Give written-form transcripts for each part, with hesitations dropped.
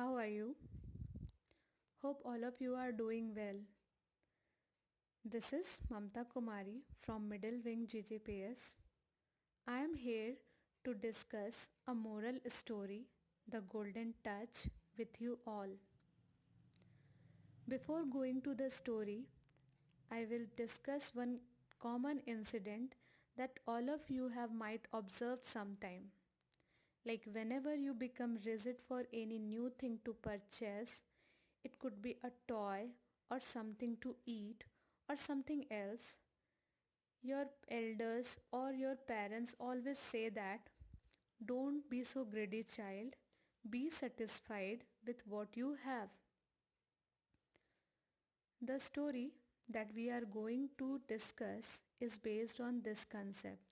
How are you? Hope all of you are doing well. This is Mamta Kumari from Middle Wing GGPS. I am here to discuss a moral story, The Golden Touch, with you all. Before going to the story, I will discuss one common incident that all of you have might observed sometime. Like whenever you become rigid for any new thing to purchase, it could be a toy or something to eat or something else. Your elders or your parents always say that don't be so greedy, child. Be satisfied with what you have. The story that we are going to discuss is based on this concept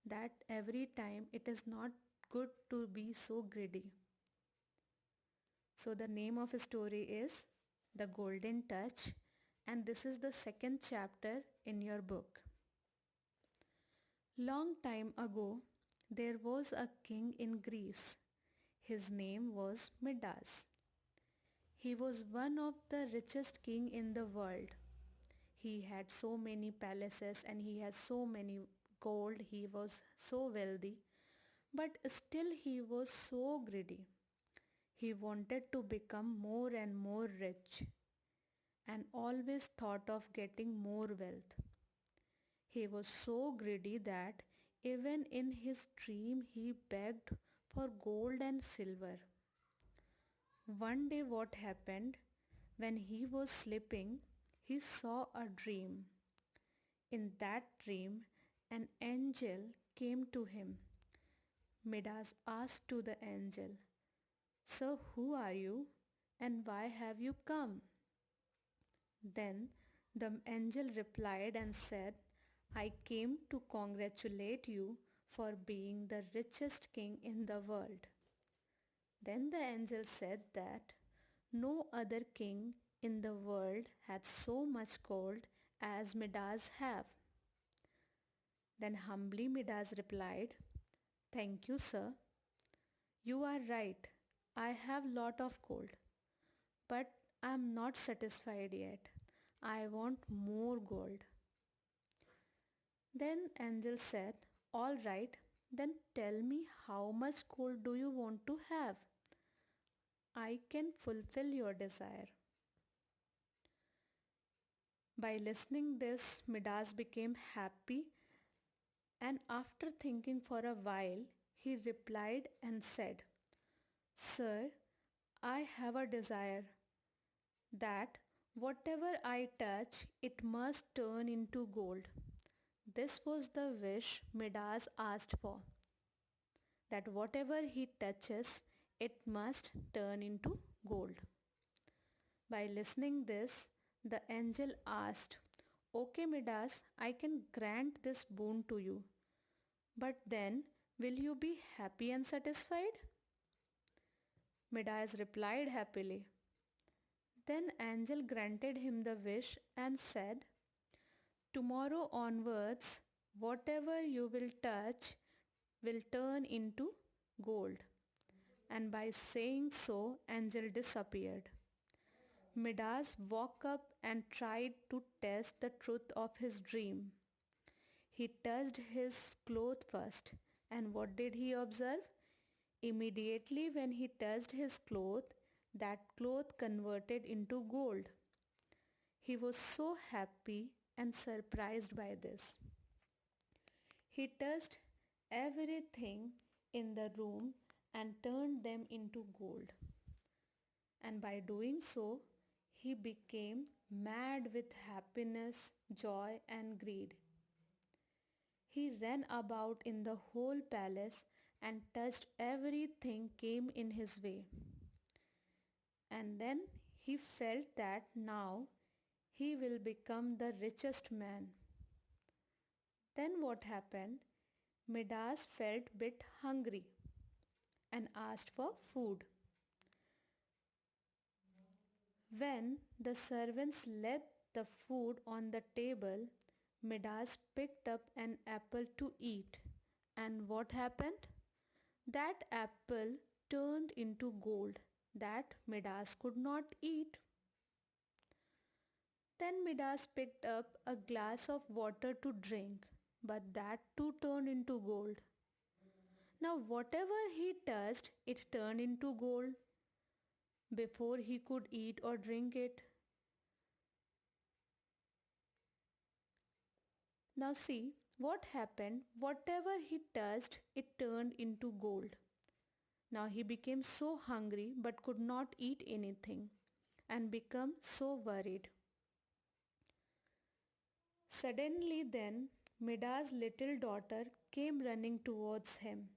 that every time it is not good to be so greedy. So the name of the story is The Golden Touch, and this is the second chapter in your book. Long time ago, there was a king in Greece. His name was Midas. He was one of the richest king in the world. He had so many palaces and he had so many gold. He was so wealthy, but still he was so greedy. He wanted to become more and more rich and always thought of getting more wealth. He was so greedy that even in his dream he begged for gold and silver. One day, what happened? When he was sleeping, he saw a dream. In that dream, an angel came to him. Midas asked to the angel, "Sir, who are you and why have you come?" Then the angel replied and said, "I came to congratulate you for being the richest king in the world." Then the angel said that no other king in the world had so much gold as Midas have. Then humbly Midas replied, "Thank you, sir. You are right. I have lot of gold, but I am not satisfied yet. I want more gold." Then angel said, "All right, then tell me how much gold do you want to have? I can fulfill your desire." By listening this, Midas became happy, and after thinking for a while, he replied and said, "Sir, I have a desire that whatever I touch, it must turn into gold." This was the wish Midas asked for, that whatever he touches, it must turn into gold. By listening this, the angel asked, "Okay, Midas, I can grant this boon to you, but then will you be happy and satisfied?" Midas replied happily. Then angel granted him the wish and said, "Tomorrow onwards, whatever you will touch will turn into gold." And by saying so, angel disappeared. Midas woke up and tried to test the truth of his dream. He touched his cloth first, and what did he observe? Immediately when he touched his cloth, that cloth converted into gold. He was so happy and surprised by this. He touched everything in the room and turned them into gold. And by doing so, he became mad with happiness, joy, and greed. He ran about in the whole palace and touched everything came in his way. And then he felt that now he will become the richest man. Then what happened? Midas felt bit hungry and asked for food. When the servants laid the food on the table, Midas picked up an apple to eat. And what happened? That apple turned into gold that Midas could not eat. Then Midas picked up a glass of water to drink, but that too turned into gold. Now, whatever he touched, it turned into gold before he could eat or drink it. Now, see what happened. Whatever he touched, it turned into gold. Now, he became so hungry but could not eat anything and became so worried. Suddenly, then, Midas' little daughter came running towards him.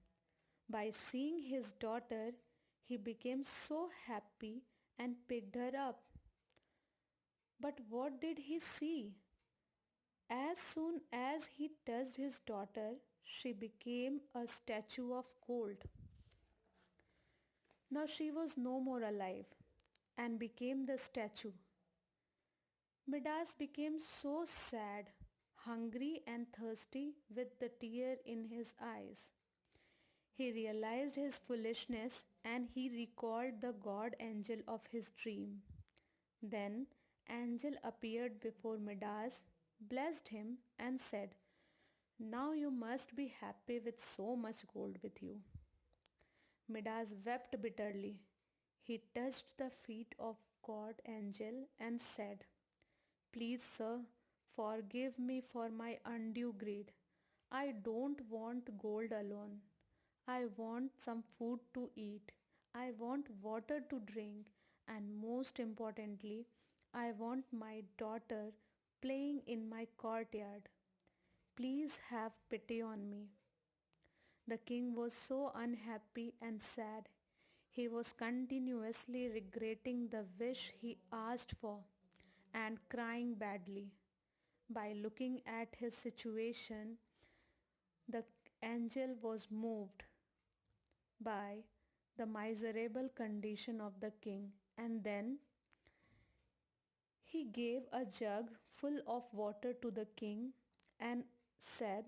By seeing his daughter, he became so happy and picked her up. But what did he see? As soon as he touched his daughter, she became a statue of gold. Now she was no more alive and became the statue. Midas became so sad, hungry and thirsty with the tear in his eyes. He realized his foolishness and he recalled the god angel of his dream. Then angel appeared before Midas, blessed him and said, "Now you must be happy with so much gold with you." Midas wept bitterly. He touched the feet of God angel and said, "Please, sir, forgive me for my undue greed. I don't want gold alone. I want some food to eat. I want water to drink. And most importantly, I want my daughter playing in my courtyard. Please have pity on me." The king was so unhappy and sad. He was continuously regretting the wish he asked for and crying badly. By looking at his situation, the angel was moved by the miserable condition of the king, and then he gave a jug full of water to the king and said,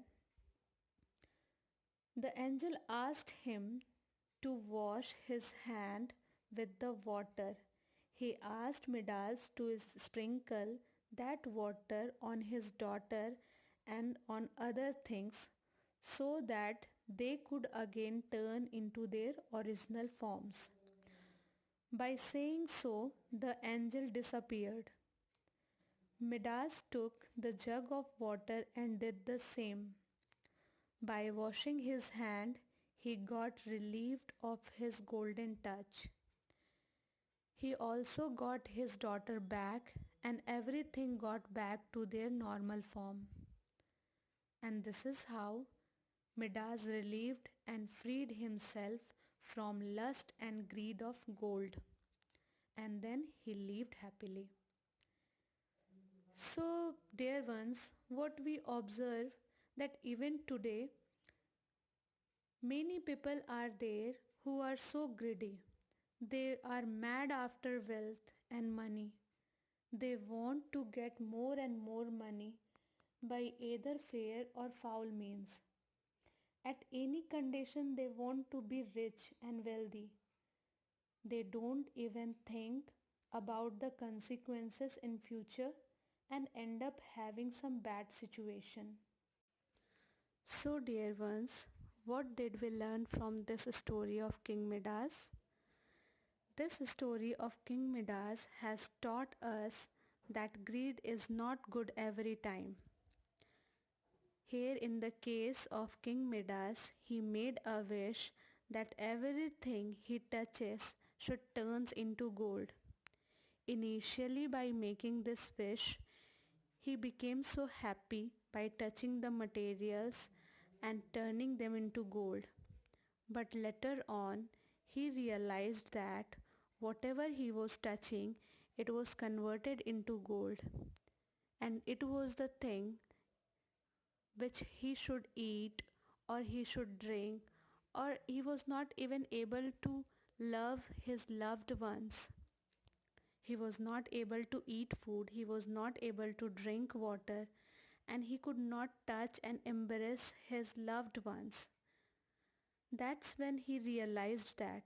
the angel asked him to wash his hand with the water. He asked Midas to sprinkle that water on his daughter and on other things so that they could again turn into their original forms. By saying so, the angel disappeared. Midas took the jug of water and did the same. By washing his hand, he got relieved of his golden touch. He also got his daughter back and everything got back to their normal form. And this is how Midas relieved and freed himself from lust and greed of gold. And then he lived happily. So, dear ones, what we observe that even today many people are there who are so greedy. They are mad after wealth and money. They want to get more and more money by either fair or foul means. At any condition they want to be rich and wealthy. They don't even think about the consequences in future and end up having some bad situation. So dear ones, what did we learn from this story of King Midas? This story of King Midas has taught us that greed is not good every time. Here in the case of King Midas, he made a wish that everything he touches should turn into gold. Initially by making this wish, he became so happy by touching the materials and turning them into gold. But later on, he realized that whatever he was touching, it was converted into gold. And it was the thing which he should eat or he should drink, or he was not even able to love his loved ones. He was not able to eat food, he was not able to drink water, and he could not touch and embrace his loved ones. That's when he realized that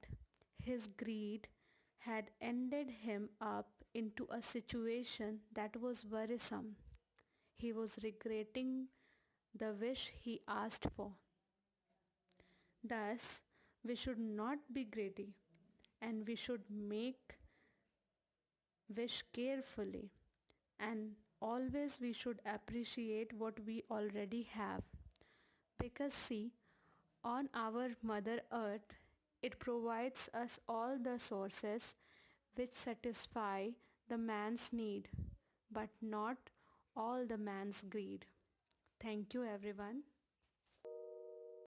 his greed had ended him up into a situation that was worrisome. He was regretting the wish he asked for. Thus, we should not be greedy and we should make wish carefully, and always we should appreciate what we already have, because see, on our mother earth it provides us all the sources which satisfy the man's need, but not all the man's greed. Thank you everyone.